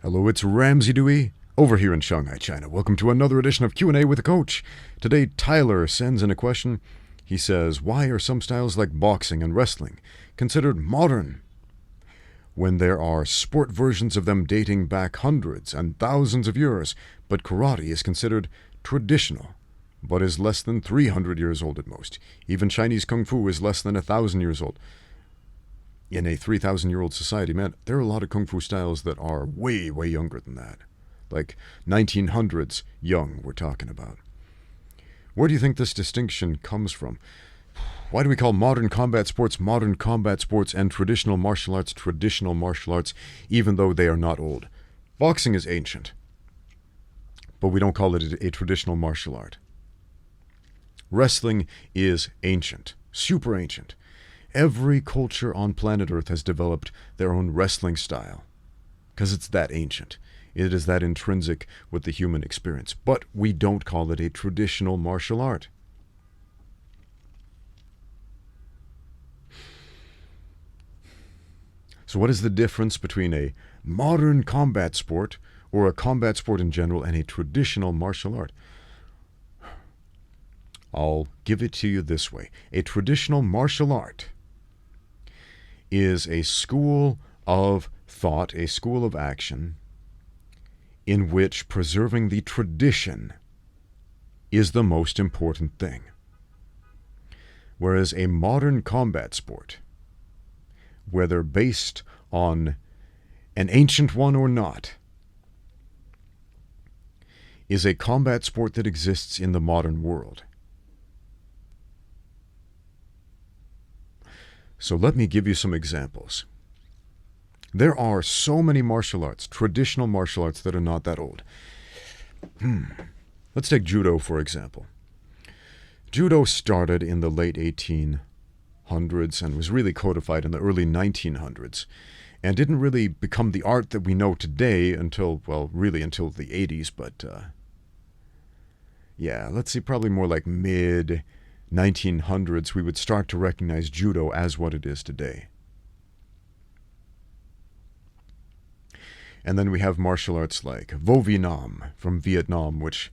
Hello, it's Ramsey Dewey over here in Shanghai, China. Welcome to another edition of Q&A with a Coach. Today, Tyler sends in a question. He says, why are some styles like boxing and wrestling considered modern when there are sport versions of them dating back hundreds and thousands of years, but karate is considered traditional, but is less than 300 years old at most. Even Chinese Kung Fu is less than 1,000 years old. In a 3,000-year-old society, man, there are a lot of Kung Fu styles that are way, way younger than that. Like 1900s young, we're talking about. Where do you think this distinction comes from? Why do we call modern combat sports, and traditional martial arts, even though they are not old? Boxing is ancient, but we don't call it a traditional martial art. Wrestling is ancient, super ancient. Every culture on planet Earth has developed their own wrestling style because it's that ancient. It is that intrinsic with the human experience. But we don't call it a traditional martial art. So what is the difference between a modern combat sport or a combat sport in general and a traditional martial art? I'll give it to you this way. A traditional martial art is a school of thought, a school of action, in which preserving the tradition is the most important thing. Whereas a modern combat sport, whether based on an ancient one or not, is a combat sport that exists in the modern world. So let me give you some examples. There are so many martial arts, traditional martial arts, that are not that old. Let's take judo, for example. Judo started in the late 1800s and was really codified in the early 1900s and didn't really become the art that we know today until the 80s, but let's see, probably more like mid-1900s, we would start to recognize judo as what it is today. And then we have martial arts like Vo Vietnam from Vietnam, which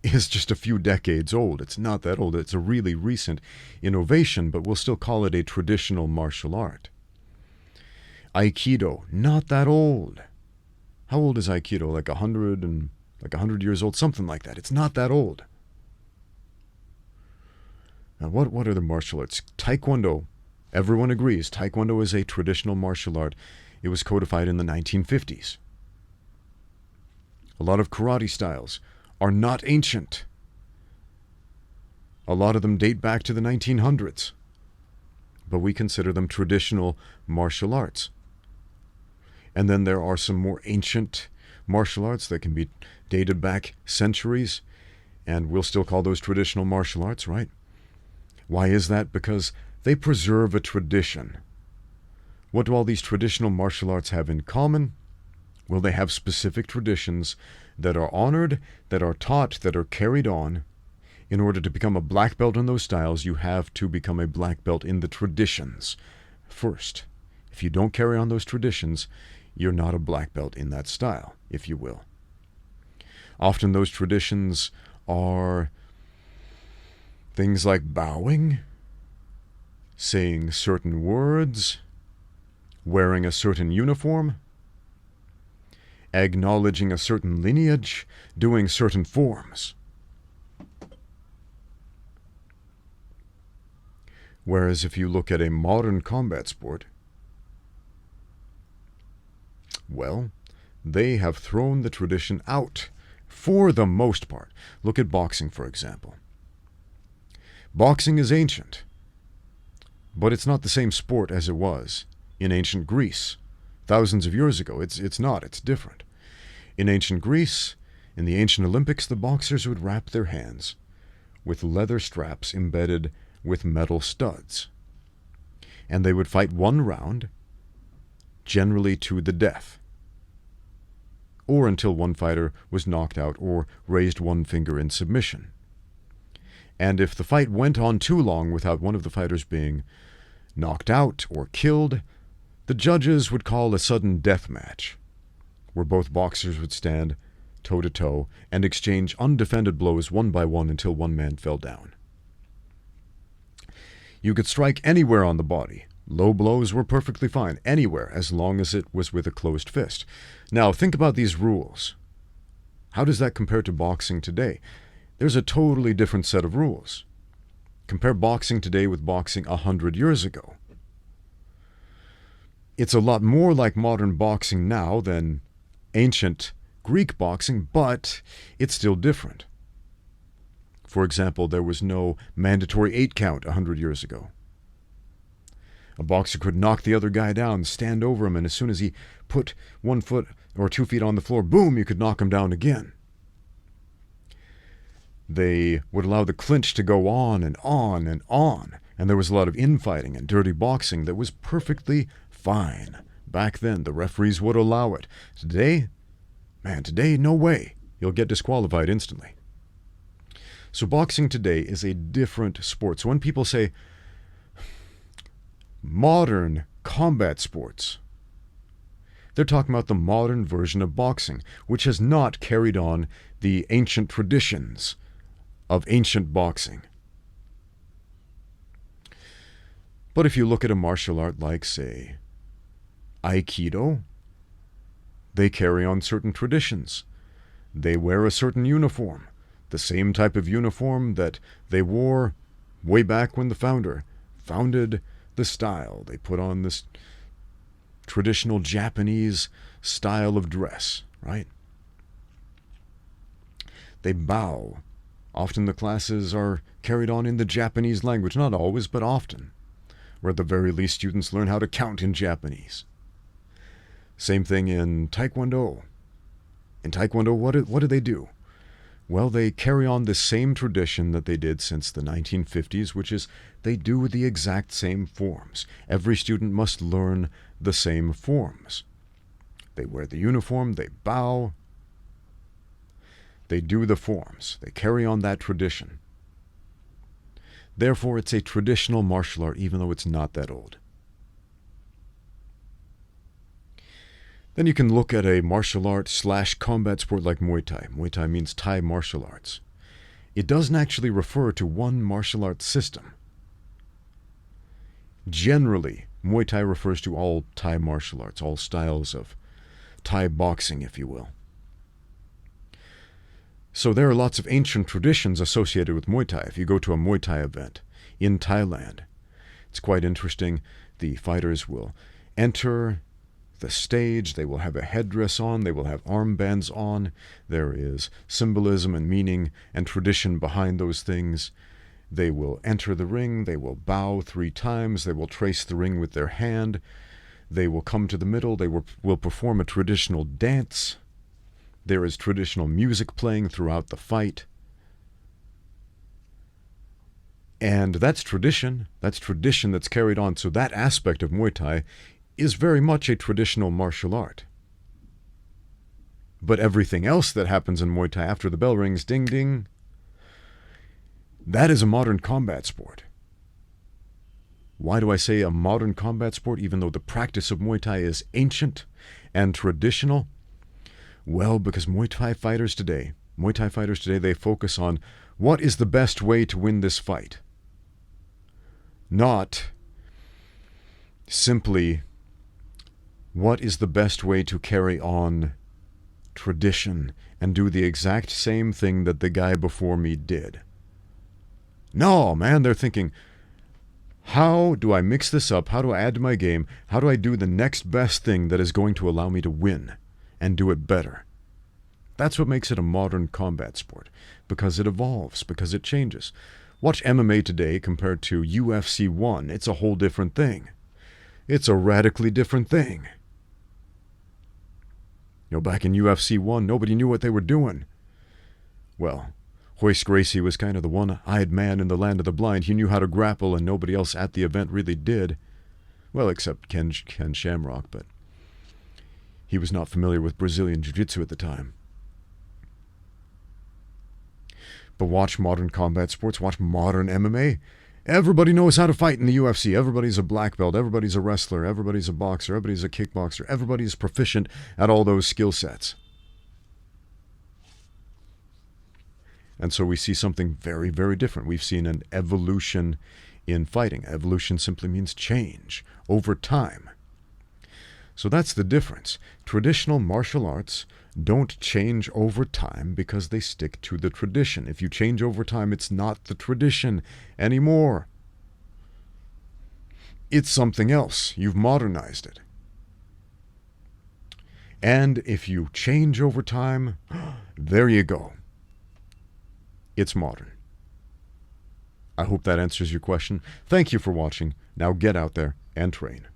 is just a few decades old. It's not that old. It's a really recent innovation, but we'll still call it a traditional martial art. Aikido, not that old. How old is Aikido? Like 100 years old, something like that. It's not that old. Now, what are the martial arts? Taekwondo. Everyone agrees. Taekwondo is a traditional martial art. It was codified in the 1950s. A lot of karate styles are not ancient. A lot of them date back to the 1900s. But we consider them traditional martial arts. And then there are some more ancient martial arts that can be dated back centuries, and we'll still call those traditional martial arts, right? Why is that? Because they preserve a tradition. What do all these traditional martial arts have in common? Well, they have specific traditions that are honored, that are taught, that are carried on. In order to become a black belt in those styles, you have to become a black belt in the traditions first. If you don't carry on those traditions, you're not a black belt in that style, if you will. Often those traditions are things like bowing, saying certain words, wearing a certain uniform, acknowledging a certain lineage, doing certain forms. Whereas if you look at a modern combat sport, well, they have thrown the tradition out for the most part. Look at boxing, for example. Boxing is ancient, but it's not the same sport as it was in ancient Greece thousands of years ago. It's not. It's different. In ancient Greece, in the ancient Olympics, the boxers would wrap their hands with leather straps embedded with metal studs. And they would fight one round, generally to the death, or until one fighter was knocked out or raised one finger in submission. And if the fight went on too long without one of the fighters being knocked out or killed, the judges would call a sudden death match. where both boxers would stand toe-to-toe and exchange undefended blows one by one until one man fell down. You could strike anywhere on the body. Low blows were perfectly fine, anywhere, as long as it was with a closed fist. Now, think about these rules. How does that compare to boxing today? There's a totally different set of rules. Compare boxing today with boxing 100 years ago. It's a lot more like modern boxing now than ancient Greek boxing, but it's still different. For example, there was no mandatory 8 count 100 years ago. A boxer could knock the other guy down, stand over him, and as soon as he put 1 foot or 2 feet on the floor, boom, you could knock him down again. They would allow the clinch to go on and on and on, and there was a lot of infighting and dirty boxing that was perfectly fine. Back then, the referees would allow it. Today, no way. You'll get disqualified instantly. So boxing today is a different sport. So when people say modern combat sports, they're talking about the modern version of boxing, which has not carried on the ancient traditions of ancient boxing. But if you look at a martial art like, say, Aikido, they carry on certain traditions. They wear a certain uniform, the same type of uniform that they wore way back when the founder founded the style. They put on this traditional Japanese style of dress, right? They bow. Often the classes are carried on in the Japanese language, not always, but often, or at the very least students learn how to count in Japanese. Same thing in Taekwondo. In Taekwondo, what do they do? Well, they carry on the same tradition that they did since the 1950s, which is they do the exact same forms. Every student must learn the same forms. They wear the uniform, they bow, they do the forms. They carry on that tradition. Therefore, it's a traditional martial art, even though it's not that old. Then you can look at a martial art / combat sport like Muay Thai. Muay Thai means Thai martial arts. It doesn't actually refer to one martial arts system. Generally, Muay Thai refers to all Thai martial arts, all styles of Thai boxing, if you will. So there are lots of ancient traditions associated with Muay Thai. If you go to a Muay Thai event in Thailand, it's quite interesting. The fighters will enter the stage, they will have a headdress on, they will have armbands on. There is symbolism and meaning and tradition behind those things. They will enter the ring, they will bow 3 times, they will trace the ring with their hand, they will come to the middle, they will perform a traditional dance. There is traditional music playing throughout the fight. And that's tradition. That's tradition that's carried on. So that aspect of Muay Thai is very much a traditional martial art. But everything else that happens in Muay Thai after the bell rings, ding, ding, that is a modern combat sport. Why do I say a modern combat sport, even though the practice of Muay Thai is ancient and traditional? Well, because Muay Thai fighters today, they focus on what is the best way to win this fight. Not simply what is the best way to carry on tradition and do the exact same thing that the guy before me did. No, man, they're thinking, how do I mix this up? How do I add to my game? How do I do the next best thing that is going to allow me to win and do it better? That's what makes it a modern combat sport, because it evolves, because it changes. Watch MMA today compared to UFC 1. It's a whole different thing. It's a radically different thing. Back in UFC 1, nobody knew what they were doing. Well, Royce Gracie was kind of the one-eyed man in the land of the blind. He knew how to grapple, and nobody else at the event really did. Well, except Ken Shamrock, but he was not familiar with Brazilian Jiu-Jitsu at the time. But watch modern combat sports, watch modern MMA, Everybody knows how to fight in the UFC. Everybody's a black belt. Everybody's a wrestler. Everybody's a boxer. Everybody's a kickboxer. Everybody's proficient at all those skill sets. And so we see something very, very different. We've seen an evolution in fighting. Evolution simply means change over time. So that's the difference. Traditional martial arts don't change over time because they stick to the tradition. If you change over time, it's not the tradition anymore. It's something else. You've modernized it. And if you change over time, there you go. It's modern. I hope that answers your question. Thank you for watching. Now get out there and train.